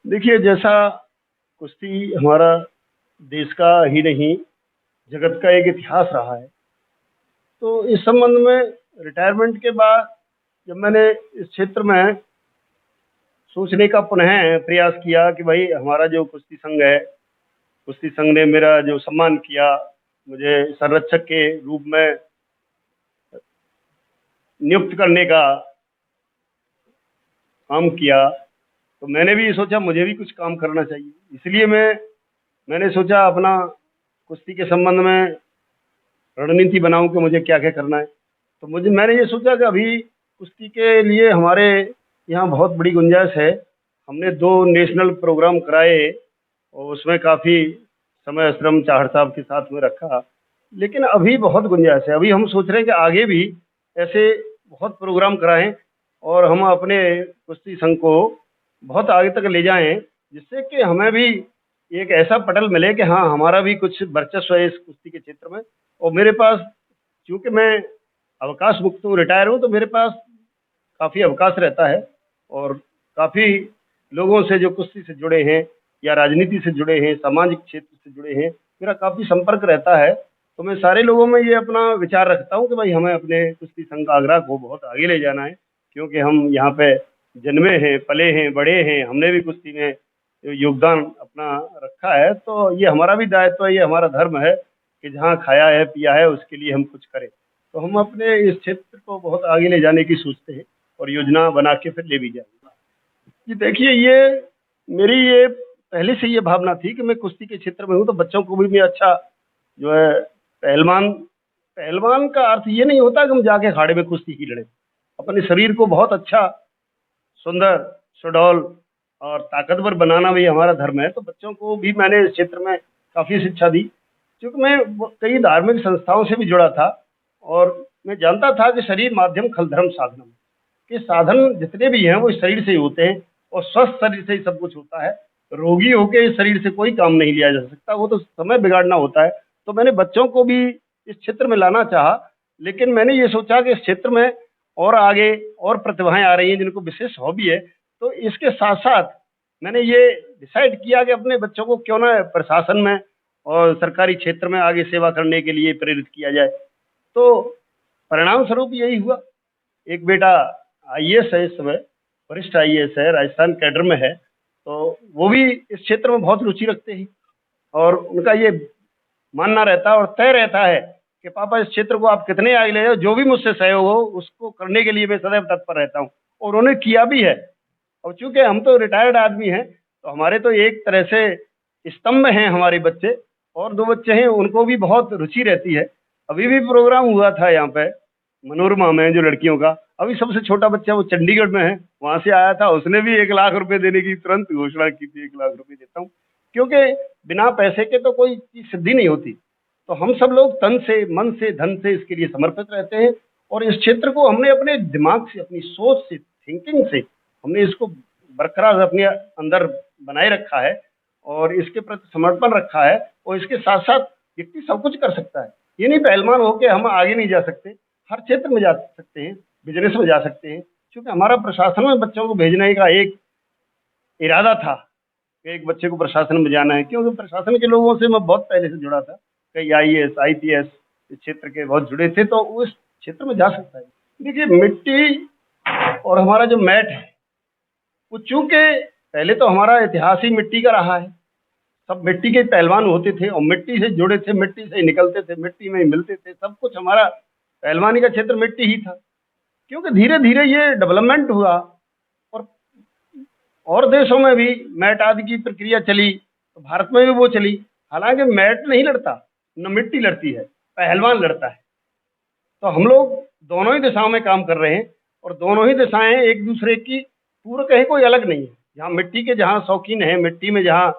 देखिए, जैसा कुश्ती हमारा देश का ही नहीं, जगत का एक इतिहास रहा है। तो इस संबंध में रिटायरमेंट के बाद जब मैंने इस क्षेत्र में सोचने का पुनः प्रयास किया कि भाई हमारा जो कुश्ती संघ है, कुश्ती संघ ने मेरा जो सम्मान किया, मुझे संरक्षक के रूप में नियुक्त करने का काम किया, तो मैंने भी सोचा मुझे भी कुछ काम करना चाहिए। इसलिए मैंने सोचा अपना कुश्ती के संबंध में रणनीति बनाऊं कि मुझे क्या क्या करना है। तो मैंने ये सोचा कि अभी कुश्ती के लिए हमारे यहाँ बहुत बड़ी गुंजाइश है। हमने दो नेशनल प्रोग्राम कराए और उसमें काफ़ी समय श्रम चाहड़ साहब के साथ में रखा, लेकिन अभी बहुत गुंजाइश है। अभी हम सोच रहे हैं कि आगे भी ऐसे बहुत प्रोग्राम कराएं और हम अपने कुश्ती संघ को बहुत आगे तक ले जाएं, जिससे कि हमें भी एक ऐसा पटल मिले कि हाँ, हमारा भी कुछ वर्चस्व है इस कुश्ती के क्षेत्र में। और मेरे पास, चूंकि मैं अवकाश मुक्त हूँ, रिटायर हूँ, तो मेरे पास काफ़ी अवकाश रहता है और काफ़ी लोगों से जो कुश्ती से जुड़े हैं या राजनीति से जुड़े हैं, सामाजिक क्षेत्र से जुड़े हैं, मेरा काफ़ी संपर्क रहता है। तो मैं सारे लोगों में ये अपना विचार रखता हूँ कि भाई हमें अपने कुश्ती संघ का आगरा को बहुत आगे ले जाना है, क्योंकि हम यहाँ पे जन्मे हैं, पले हैं, बड़े हैं, हमने भी कुश्ती में योगदान अपना रखा है। तो ये हमारा भी दायित्व है, ये हमारा धर्म है कि जहाँ खाया है पिया है उसके लिए हम कुछ करें। तो हम अपने इस क्षेत्र को बहुत आगे ले जाने की सोचते हैं और योजना बना के फिर ले भी जाएंगे। जी देखिए, ये मेरी ये पहले से ये भावना थी कि मैं कुश्ती के क्षेत्र में हूँ तो बच्चों को भी मैं अच्छा जो है पहलवान। पहलवान का अर्थ ये नहीं होता कि हम जाके अखाड़े में कुश्ती ही लड़े। अपने शरीर को बहुत अच्छा, सुंदर, सुडौल और ताकतवर बनाना भी हमारा धर्म है। तो बच्चों को भी मैंने इस क्षेत्र में काफ़ी शिक्षा दी, क्योंकि मैं कई धार्मिक संस्थाओं से भी जुड़ा था और मैं जानता था कि शरीर माध्यम खल धर्म साधनम, कि साधन जितने भी हैं वो इस शरीर से ही होते हैं और स्वस्थ शरीर से ही सब कुछ होता है। रोगी होके इस शरीर से कोई काम नहीं लिया जा सकता, वो तो समय बिगाड़ना होता है। तो मैंने बच्चों को भी इस क्षेत्र में लाना चाहा, लेकिन मैंने ये सोचा कि इस क्षेत्र में और आगे और प्रतिभाएं आ रही हैं जिनको विशेष हॉबी है। तो इसके साथ साथ मैंने ये डिसाइड किया कि अपने बच्चों को क्यों ना प्रशासन में और सरकारी क्षेत्र में आगे सेवा करने के लिए प्रेरित किया जाए। तो परिणाम स्वरूप यही हुआ। एक बेटा आईएएस है, इस समय वरिष्ठ आईएएस है, राजस्थान कैडर में है। तो वो भी इस क्षेत्र में बहुत रुचि रखते हैं और उनका ये मानना रहता है और तय रहता है कि पापा इस क्षेत्र को आप कितने आगे ले जाओ, जो भी मुझसे सहयोग हो उसको करने के लिए मैं सदैव तत्पर रहता हूँ, और उन्होंने किया भी है। और चूंकि हम तो रिटायर्ड आदमी हैं, तो हमारे तो एक तरह से स्तंभ हैं हमारे बच्चे, और दो बच्चे हैं उनको भी बहुत रुचि रहती है। अभी भी प्रोग्राम हुआ था यहाँ पे मनोरमा में, जो लड़कियों का, अभी सबसे छोटा बच्चा वो चंडीगढ़ में है, वहां से आया था, उसने भी 1 लाख रुपए देने की तुरंत घोषणा की थी। 1 लाख रुपए देता हूँ, क्योंकि बिना पैसे के तो कोई चीज सिद्धि नहीं होती। तो हम सब लोग तन से, मन से, धन से इसके लिए समर्पित रहते हैं और इस क्षेत्र को हमने अपने दिमाग से, अपनी सोच से, थिंकिंग से हमने इसको बरकरार अपने अंदर बनाए रखा है और इसके प्रति समर्पण रखा है। और इसके साथ साथ व्यक्ति सब कुछ कर सकता है, ये नहीं पहलवान होके हम आगे नहीं जा सकते, हर क्षेत्र में जा सकते हैं, बिजनेस में जा सकते हैं। क्योंकि हमारा प्रशासन में बच्चों को भेजने का एक इरादा था कि एक बच्चे को प्रशासन में जाना है, क्योंकि प्रशासन के लोगों से मैं बहुत पहले से जुड़ा था, कई आईएएस आईपीएस इस क्षेत्र के बहुत जुड़े थे, तो उस क्षेत्र में जा सकता है। देखिए, मिट्टी और हमारा जो मैट है, वो चूंकि पहले तो हमारा इतिहास ही मिट्टी का रहा है, सब मिट्टी के पहलवान होते थे और मिट्टी से जुड़े थे, मिट्टी से ही निकलते थे, मिट्टी में ही मिलते थे, सब कुछ हमारा पहलवानी का क्षेत्र मिट्टी ही था। क्योंकि धीरे धीरे ये डेवलपमेंट हुआ और देशों में भी मैट आदि की प्रक्रिया चली, तो भारत में भी वो चली। हालांकि मैट नहीं लड़ता, न मिट्टी लड़ती है, पहलवान लड़ता है। तो हम लोग दोनों ही दिशाओं में काम कर रहे हैं और दोनों ही दिशाएं एक दूसरे की पूरक है, कोई अलग नहीं है। जहाँ मिट्टी के जहाँ शौकीन है, मिट्टी में जहाँ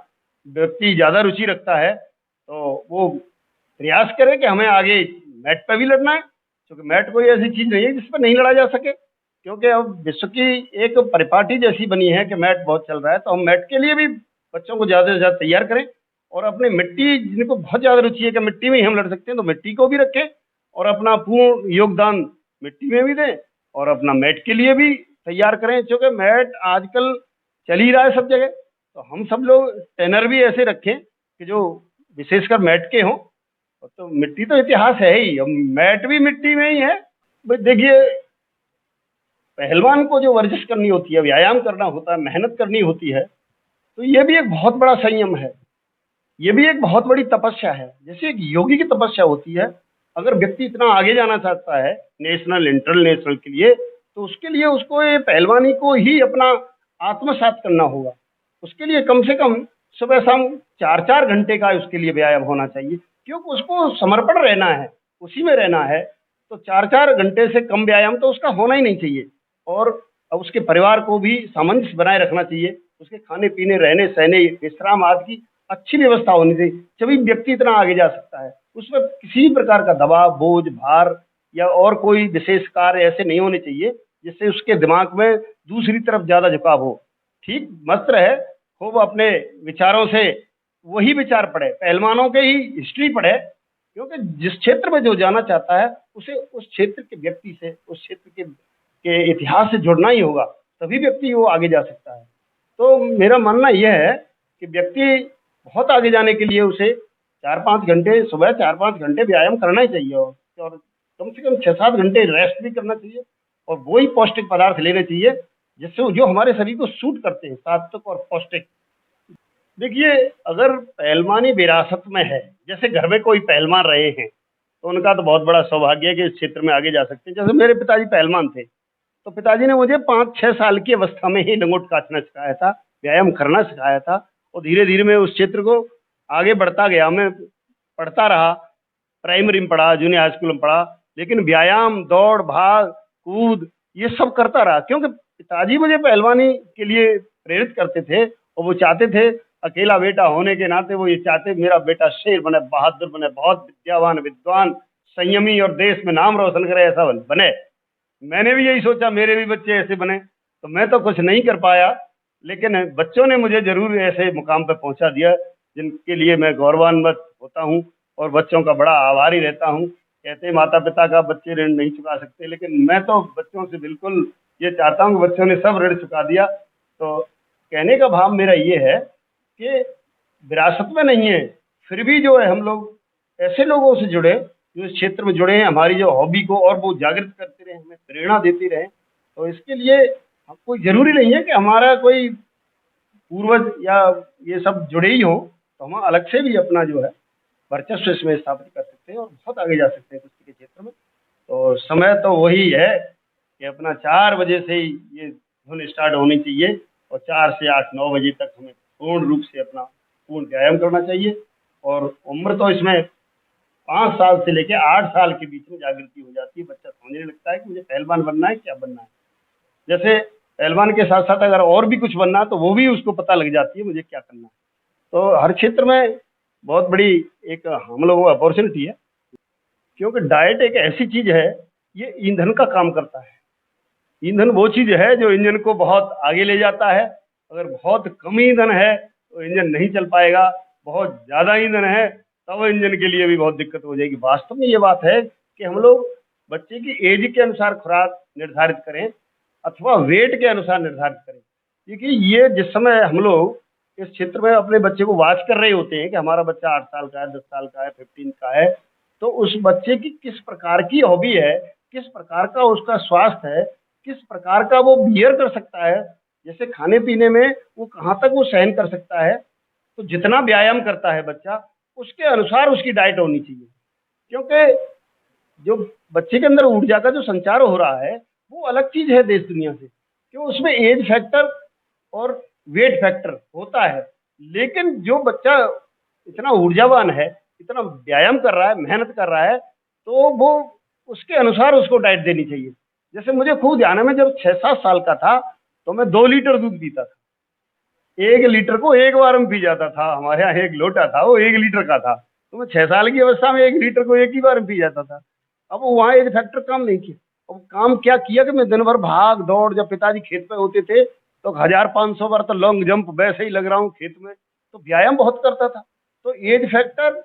व्यक्ति ज़्यादा रुचि रखता है, तो वो प्रयास करे कि हमें आगे मैट पर भी लड़ना है, क्योंकि मैट कोई ऐसी चीज़ नहीं है जिस पर नहीं लड़ा जा सके। क्योंकि अब विश्व की एक परिपाटी जैसी बनी है कि मैट बहुत चल रहा है, तो हम मैट के लिए भी बच्चों को ज़्यादा से ज़्यादा तैयार करें और अपने मिट्टी, जिनको बहुत ज़्यादा रुचि है कि मिट्टी में ही हम लड़ सकते हैं, तो मिट्टी को भी रखें और अपना पूर्ण योगदान मिट्टी में भी दें और अपना मैट के लिए भी तैयार करें। क्योंकि मैट आजकल चल ही रहा है सब जगह, तो हम सब लोग ट्रेनर भी ऐसे रखें कि जो विशेषकर मैट के हों। और तो मिट्टी तो इतिहास है ही, अब मैट भी मिट्टी में ही है। भाई देखिए, पहलवान को जो वर्जिश करनी होती है, व्यायाम करना होता है, मेहनत करनी होती है, तो ये भी एक बहुत बड़ा संयम है। ये भी एक बहुत बड़ी तपस्या है, जैसे एक योगी की तपस्या होती है। अगर व्यक्ति इतना आगे जाना चाहता है नेशनल इंटरनेशनल के लिए, तो उसके लिए उसको ये पहलवानी को ही अपना आत्मसात करना होगा। उसके लिए कम से कम सुबह शाम 4-4 घंटे का उसके लिए व्यायाम होना चाहिए, क्योंकि उसको समर्पण रहना है, उसी में रहना है। तो 4-4 घंटे से कम व्यायाम तो उसका होना ही नहीं चाहिए। और अब उसके परिवार को भी सामंजस्य बनाए रखना चाहिए, उसके खाने पीने, रहने सहने, विश्राम आदि की अच्छी व्यवस्था होनी चाहिए, तभी व्यक्ति इतना आगे जा सकता है। उसमें किसी भी प्रकार का दबाव, बोझ, भार या और कोई विशेष कार्य ऐसे नहीं होने चाहिए जिससे उसके दिमाग में दूसरी तरफ ज़्यादा झुकाव हो। ठीक मस्त रहे, खूब अपने विचारों से वही विचार पढ़े, पहलवानों के ही हिस्ट्री पढ़े, क्योंकि जिस क्षेत्र में जो जाना चाहता है उसे उस क्षेत्र के व्यक्ति से, उस क्षेत्र के इतिहास से जुड़ना ही होगा, तभी व्यक्ति वो आगे जा सकता है। तो मेरा मानना यह है कि व्यक्ति बहुत आगे जाने के लिए उसे 4-5 घंटे सुबह, 4-5 घंटे व्यायाम करना ही चाहिए, और कम से कम 6-7 घंटे रेस्ट भी करना चाहिए, और वही पौष्टिक पदार्थ लेने चाहिए जिससे जो हमारे शरीर को सूट करते हैं, सात्विक और पौष्टिक। देखिए, अगर पहलवानी विरासत में है, जैसे घर में कोई पहलवान रहे हैं, तो उनका तो बहुत बड़ा सौभाग्य है कि इस क्षेत्र में आगे जा सकते हैं। जैसे मेरे पिताजी पहलवान थे, तो पिताजी ने मुझे 5-6 साल की अवस्था में ही लंगोट काटना सिखाया था, व्यायाम करना सिखाया था, और धीरे-धीरे मैं उस क्षेत्र को आगे बढ़ता गया। मैं पढ़ता रहा, प्राइमरी में पढ़ा, जूनियर हाई स्कूल में पढ़ा, लेकिन व्यायाम, दौड़, भाग, कूद ये सब करता रहा, क्योंकि पिताजी मुझे पहलवानी के लिए प्रेरित करते थे, और वो चाहते थे, अकेला बेटा होने के नाते वो ये चाहते मेरा बेटा शेर बने, बहादुर बने, बहुत विद्यावान, विद्वान, संयमी और देश में नाम रोशन करे, ऐसा बने। मैंने भी यही सोचा मेरे भी बच्चे ऐसे बने, तो मैं तो कुछ नहीं कर पाया, लेकिन बच्चों ने मुझे ज़रूर ऐसे मुकाम पे पहुंचा दिया, जिनके लिए मैं गौरवान्वित होता हूं, और बच्चों का बड़ा आभारी रहता हूं। कहते हैं माता पिता का बच्चे ऋण नहीं चुका सकते, लेकिन मैं तो बच्चों से बिल्कुल ये चाहता हूं कि बच्चों ने सब ऋण चुका दिया। तो कहने का भाव मेरा ये है कि विरासत में नहीं है, फिर भी जो है हम लोग ऐसे लोगों से जुड़े जो इस क्षेत्र में जुड़े हैं, हमारी जो हॉबी को और वो जागृत करते रहे, हमें प्रेरणा देती रहे। तो इसके लिए हम कोई ज़रूरी नहीं है कि हमारा कोई पूर्वज या ये सब जुड़े ही हों, तो हम अलग से भी अपना जो है वर्चस्व इसमें स्थापित कर सकते हैं और बहुत आगे जा सकते हैं कुश्ती के क्षेत्र में। तो समय तो वही है कि अपना 4 बजे से ही ये धुन स्टार्ट होनी चाहिए, और 4 से 8-9 बजे तक हमें पूर्ण रूप से अपना पूर्ण व्यायाम करना चाहिए। और उम्र तो इसमें 5 साल से लेके 8 साल के बीच में जागृति हो जाती है, बच्चा समझने लगता है कि मुझे पहलवान बनना है, क्या बनना है। जैसे पहलवान के साथ-साथ अगर और भी कुछ बनना है, तो वो भी उसको पता लग जाती है मुझे क्या करना है। तो हर क्षेत्र में बहुत बड़ी एक हम लोगों को अपॉर्च्युनिटी है, क्योंकि डाइट एक ऐसी चीज़ है, ये ईंधन का काम करता है। ईंधन वो चीज़ है जो इंजन को बहुत आगे ले जाता है। अगर बहुत कम ईंधन है, तो इंजन नहीं चल पाएगा, बहुत ज़्यादा ईंधन है, तब इंजन के लिए भी बहुत दिक्कत हो जाएगी। वास्तव में ये बात है कि हम लोग बच्चे की एज के अनुसार खुराक निर्धारित करें, अथवा वेट के अनुसार निर्धारित करें। क्योंकि ये जिस समय हम लोग इस क्षेत्र में अपने बच्चे को वॉच कर रहे होते हैं कि हमारा बच्चा 8 साल का है, 10 साल का है, 15 का है, तो उस बच्चे की किस प्रकार की हॉबी है, किस प्रकार का उसका स्वास्थ्य है, किस प्रकार का वो बिहेव कर सकता है, जैसे खाने-पीने में वो कहाँ तक वो सहन कर सकता है, तो जितना व्यायाम करता है बच्चा, उसके अनुसार उसकी डाइट होनी चाहिए। क्योंकि जो बच्चे के अंदर ऊर्जा का जो संचार हो रहा है, वो अलग चीज़ है देश दुनिया से। क्यों, उसमें एज फैक्टर और वेट फैक्टर होता है। लेकिन जो बच्चा इतना ऊर्जावान है, इतना व्यायाम कर रहा है, मेहनत कर रहा है, तो वो उसके अनुसार उसको डाइट देनी चाहिए। जैसे मुझे खूब ध्यान है, मैं जब 6-7 साल का था, तो मैं 2 लीटर दूध पीता था। 1 लीटर को 1 बार में पी जाता था। हमारे यहाँ 1 लोटा था, वो 1 लीटर का था। तो मैं 6 साल की अवस्था में 1 लीटर को 1 ही बार में पी जाता था। अब वहाँ एज फैक्टर काम नहीं किया। अब काम क्या किया कि मैं दिन भर भाग-दौड़, जब पिताजी खेत पे होते थे, तो 1000-500 बार तो लॉन्ग जंप वैसे ही लग रहा हूँ खेत में, तो व्यायाम बहुत करता था। तो एज फैक्टर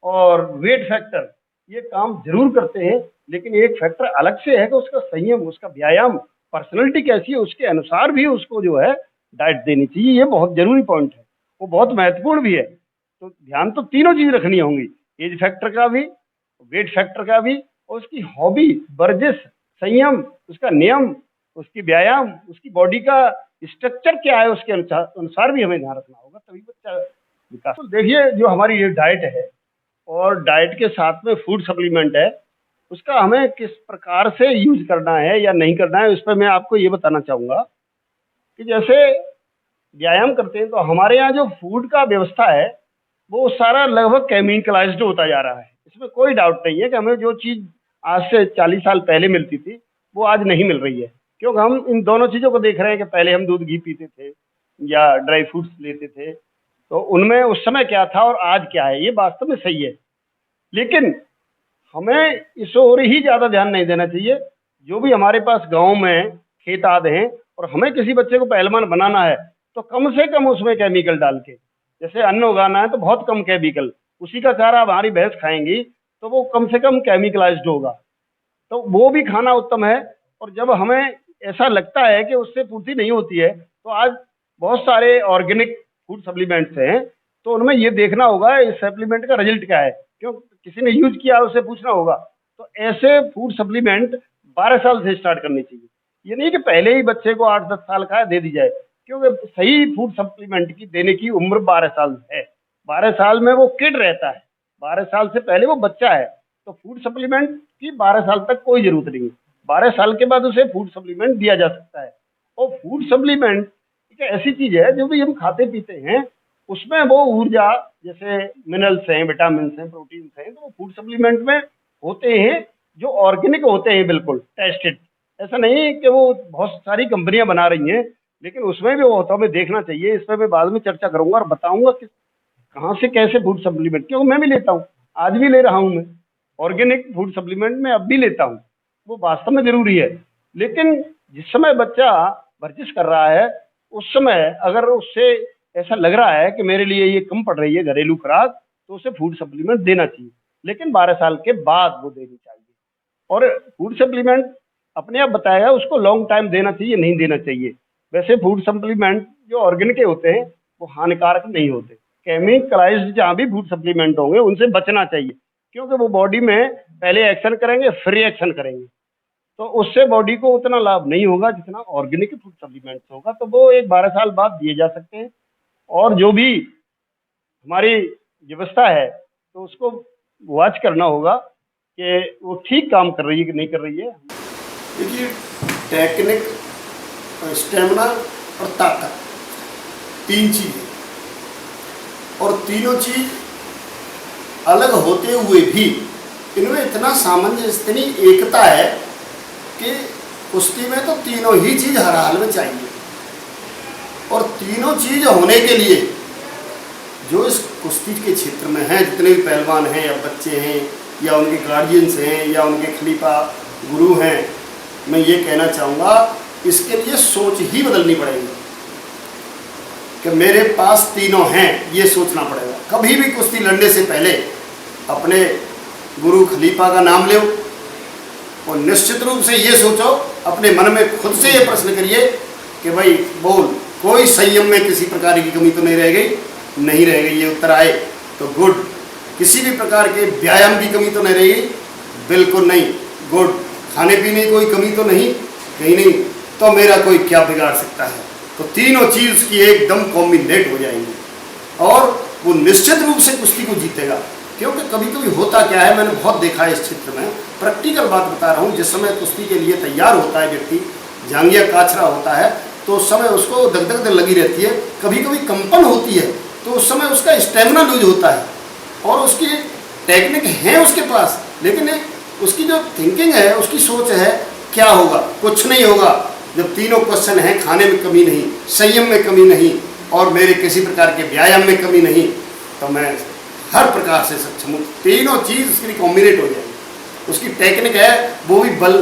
और वेट फैक्टर ये काम ज़रूर करते हैं, लेकिन एक फैक्टर अलग से है कि उसका संयम, उसका व्यायाम, पर्सनैलिटी कैसी है, उसके अनुसार भी उसको जो है डाइट देनी चाहिए। ये बहुत ज़रूरी पॉइंट है, वो बहुत महत्वपूर्ण भी है। तो ध्यान तो तीनों चीज़ रखनी होंगी, एज फैक्टर का भी, वेट फैक्टर का भी, और उसकी हॉबी, वर्जिश, संयम, उसका नियम, उसकी व्यायाम, उसकी बॉडी का स्ट्रक्चर क्या है, उसके अनुसार भी हमें ध्यान रखना होगा, तभी बच्चा विकास। तो देखिए, जो हमारी ये डाइट है और डाइट के साथ में फूड सप्लीमेंट है, उसका हमें किस प्रकार से यूज़ करना है या नहीं करना है, उस पे मैं आपको ये बताना चाहूँगा कि जैसे व्यायाम करते हैं, तो हमारे यहाँ जो फूड का व्यवस्था है, वो सारा लगभग केमिकलाइज़्ड होता जा रहा है। इसमें कोई डाउट नहीं है कि हमें जो चीज़ आज से 40 साल पहले मिलती थी, वो आज नहीं मिल रही है। क्योंकि हम इन दोनों चीज़ों को देख रहे हैं कि पहले हम दूध, घी पीते थे या ड्राई फ्रूट्स लेते थे, तो उनमें उस समय क्या था और आज क्या है, ये वास्तव में सही है। लेकिन हमें इस ओर ही ज़्यादा ध्यान नहीं देना चाहिए। जो भी हमारे पास गाँव में खेत आदि हैं और हमें किसी बच्चे को पहलवान बनाना है, तो कम से कम उसमें केमिकल डाल के, जैसे अन्न उगाना है तो बहुत कम केमिकल, उसी का चारा हमारी भैंस खाएँगी, तो वो कम से कम केमिकलाइज़्ड होगा, तो वो भी खाना उत्तम है। और जब हमें ऐसा लगता है कि उससे पूर्ति नहीं होती है, तो आज बहुत सारे ऑर्गेनिक फूड सप्लीमेंट्स हैं, तो उनमें ये देखना होगा इस सप्लीमेंट का रिजल्ट क्या है, क्यों किसी ने यूज़ किया है उससे पूछना होगा। तो ऐसे फूड सप्लीमेंट 12 साल से स्टार्ट करने चाहिए। ये नहीं कि पहले ही बच्चे को 8-10 साल का है दे दी जाए, क्योंकि सही फूड सप्लीमेंट की देने की उम्र 12 साल है। 12 साल में वो किड रहता है, 12 साल से पहले वो बच्चा है, तो फूड सप्लीमेंट की 12 साल तक कोई ज़रूरत नहीं है। 12 साल के बाद उसे फूड सप्लीमेंट दिया जा सकता है। और फूड सप्लीमेंट एक ऐसी चीज़ है, जो भी हम खाते-पीते हैं, उसमें वो ऊर्जा, जैसे मिनरल्स हैं, विटामिन्स हैं, प्रोटीन्स हैं, तो वो फूड सप्लीमेंट में होते हैं, जो ऑर्गेनिक होते हैं, बिल्कुल टेस्टेड। ऐसा नहीं कि वो बहुत सारी कंपनियाँ बना रही हैं, लेकिन उसमें भी वो होता है, हमें देखना चाहिए। इस पे मैं बाद में चर्चा करूँगा और बताऊँगा कि कहाँ से कैसे फूड सप्लीमेंट, क्योंकि मैं भी लेता हूँ, आज भी ले रहा हूँ मैं। ऑर्गेनिक फूड सप्लीमेंट मैं अब भी लेता हूँ, वो वास्तव में ज़रूरी है। लेकिन जिस समय बच्चा वर्जिश कर रहा है, उस समय अगर उससे ऐसा लग रहा है कि मेरे लिए ये कम पड़ रही है घरेलू खुराक, तो उसे फूड सप्लीमेंट देना चाहिए, लेकिन 12 साल के बाद वो देनी चाहिए। और फूड सप्लीमेंट अपने आप बताएगा उसको लॉन्ग टाइम देना चाहिए, नहीं देना चाहिए। वैसे फूड सप्लीमेंट जो ऑर्गेनिक के होते हैं, वो हानिकारक नहीं होते। केमिकलाइज्ड जहाँ भी फूड सप्लीमेंट होंगे, उनसे बचना चाहिए, क्योंकि वो बॉडी में पहले एक्शन करेंगे, फिर रिएक्शन करेंगे। तो उससे बॉडी को उतना लाभ नहीं होगा जितना ऑर्गेनिक फूड सप्लीमेंट्स होगा। तो वो एक 12 साल बाद दिए जा सकते हैं। और जो भी हमारी व्यवस्था है, तो उसको वॉच करना होगा कि वो ठीक काम कर रही है कि नहीं कर रही है। देखिए, टेक्निक, स्टेमिना और ताकत, 3 चीज़ें, और तीनों चीज़ अलग होते हुए भी इनमें इतना सामंजस्य, इतनी एकता है कि कुश्ती में तो तीनों ही चीज़ हर हाल में चाहिए। और तीनों चीज़ होने के लिए जो इस कुश्ती के क्षेत्र में हैं, जितने भी पहलवान हैं या बच्चे हैं या उनके गार्जियंस हैं या उनके खलीफा गुरु हैं, मैं ये कहना चाहूँगा, इसके लिए सोच ही बदलनी पड़ेगी कि मेरे पास तीनों हैं, ये सोचना पड़ेगा। कभी भी कुश्ती लड़ने से पहले अपने गुरु खलीफा का नाम लो और निश्चित रूप से ये सोचो, अपने मन में खुद से ये प्रश्न करिए कि भाई बोल, कोई संयम में किसी प्रकार की कमी तो नहीं रह गई? नहीं रह गई, ये उत्तर आए तो गुड। किसी भी प्रकार के व्यायाम की कमी तो नहीं रही? बिल्कुल नहीं, गुड। खाने पीने की कोई कमी तो नहीं? कहीं नहीं। तो मेरा कोई क्या बिगाड़ सकता है? तो तीनों चीज़ की एकदम कॉम्बिनेट हो जाएंगी और वो निश्चित रूप से कुश्ती को जीतेगा। क्योंकि कभी कभी होता क्या है, मैंने बहुत देखा है इस क्षेत्र में, प्रैक्टिकल बात बता रहा हूँ, जिस समय कुश्ती के लिए तैयार होता है व्यक्ति, जांघिया काछरा होता है, तो उस समय उसको धक धक लगी रहती है, कभी कभी कंपन होती है, तो उस समय उसका स्टेमिना लूज होता है और उसकी टेक्निक है उसके पास, लेकिन उसकी जो थिंकिंग है, उसकी सोच है, क्या होगा? कुछ नहीं होगा। जब तीनों क्वेश्चन हैं, खाने में कमी नहीं, संयम में कमी नहीं और मेरे किसी प्रकार के व्यायाम में कमी नहीं, तो मैं हर प्रकार से सक्षम हूँ। तीनों चीज़ उसके लिए कॉम्बिनेट हो जाएगी। उसकी टेक्निक है, वो भी बल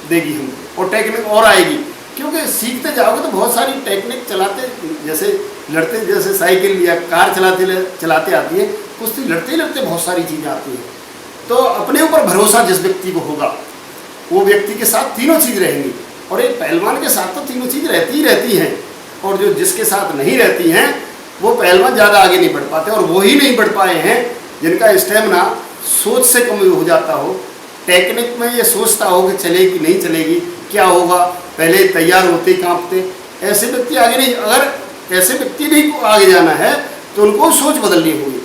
देगी हमको, और टेक्निक और आएगी, क्योंकि सीखते जाओगे तो बहुत सारी टेक्निक चलाते, जैसे लड़ते, जैसे साइकिल या कार चलाते आती है, कुश्ती लड़ते ही लड़ते बहुत सारी चीज़ें आती हैं। तो अपने ऊपर भरोसा जिस व्यक्ति को होगा, वो व्यक्ति के साथ तीनों चीज़ रहेंगी। और एक पहलवान के साथ तो तीनों चीज़ रहती ही रहती हैं। और जो जिसके साथ नहीं रहती हैं वो पहलवान ज़्यादा आगे नहीं बढ़ पाते, और वो ही नहीं बढ़ पाए हैं जिनका स्टेमिना सोच से कम हो जाता हो, टेक्निक में ये सोचता हो कि चलेगी नहीं चलेगी, क्या होगा, पहले तैयार होते ही कांपते। ऐसे व्यक्ति आगे नहीं, अगर ऐसे व्यक्ति नहीं को आगे जाना है तो उनको सोच बदलनी होगी।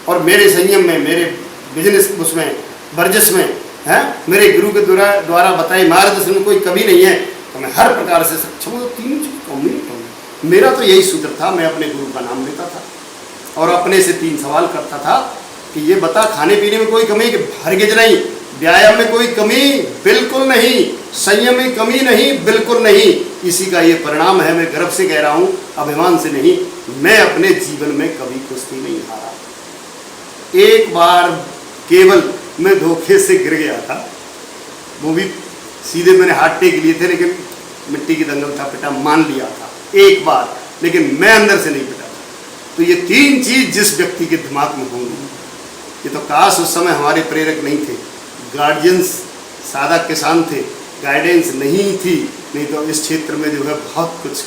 और मेरे संयम में, मेरे बिजनेस उसमें वर्जिश में है, मेरे गुरु के द्वारा बताए मार्गदर्शन में कोई कमी नहीं है, तो मैं हर प्रकार से सक्षम हूँ। तीनों चीज़ कमी नहीं कहूँगा। मेरा तो यही सूत्र था, मैं अपने गुरु का नाम लेता था और अपने से 3 सवाल करता था कि ये बता, खाने पीने में कोई कमी कि हरगिज नहीं, व्यायाम में कोई कमी बिल्कुल नहीं, संयम में कमी नहीं बिल्कुल नहीं। इसी का ये परिणाम है। मैं गर्व से कह रहा हूँ, अभिमान से नहीं। मैं अपने जीवन में कभी कुश्ती नहीं हारा। एक बार केवल मैं धोखे से गिर गया था, वो भी सीधे मैंने हाथ टेक लिए थे, लेकिन मिट्टी की दंगल था, पिटा मान लिया था एक बार, लेकिन मैं अंदर से नहीं पिटा था। तो ये 3 चीज जिस व्यक्ति के दिमाग में होंगी, ये तो काश उस समय हमारे प्रेरक नहीं थे, गार्जियंस सादा किसान थे, गाइडेंस नहीं थी, नहीं तो इस क्षेत्र में जो है बहुत कुछ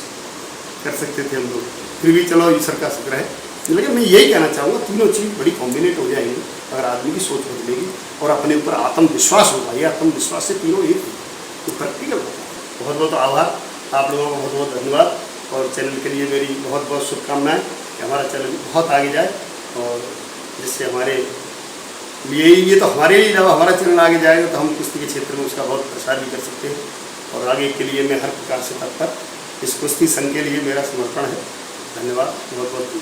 कर सकते थे हम लोग। फिर भी चलो ईश्वर का शुक्र है। लेकिन मैं यही कहना चाहूँगा, तीनों चीज़ बड़ी कॉम्बिनेट हो जाएंगी अगर आदमी की सोच बदलेगी और अपने ऊपर आत्मविश्वास होगा। ये आत्मविश्वास से तीनों एक तो प्रैक्टिकल होता है। बहुत बहुत आभार आप लोगों का, बहुत बहुत धन्यवाद। और चैनल के लिए मेरी बहुत बहुत शुभकामनाएं कि हमारा चैनल बहुत आगे जाए, और जिससे हमारे लिए, ये तो हमारे लिए, जब हमारा चैनल आगे जाएगा तो हम कुश्ती के क्षेत्र में उसका बहुत प्रसार भी कर सकते हैं। और आगे के लिए मैं हर प्रकार से तत्पर। इस कुश्ती संघ के लिए मेरा समर्पण है। धन्यवाद बहुत बहुत।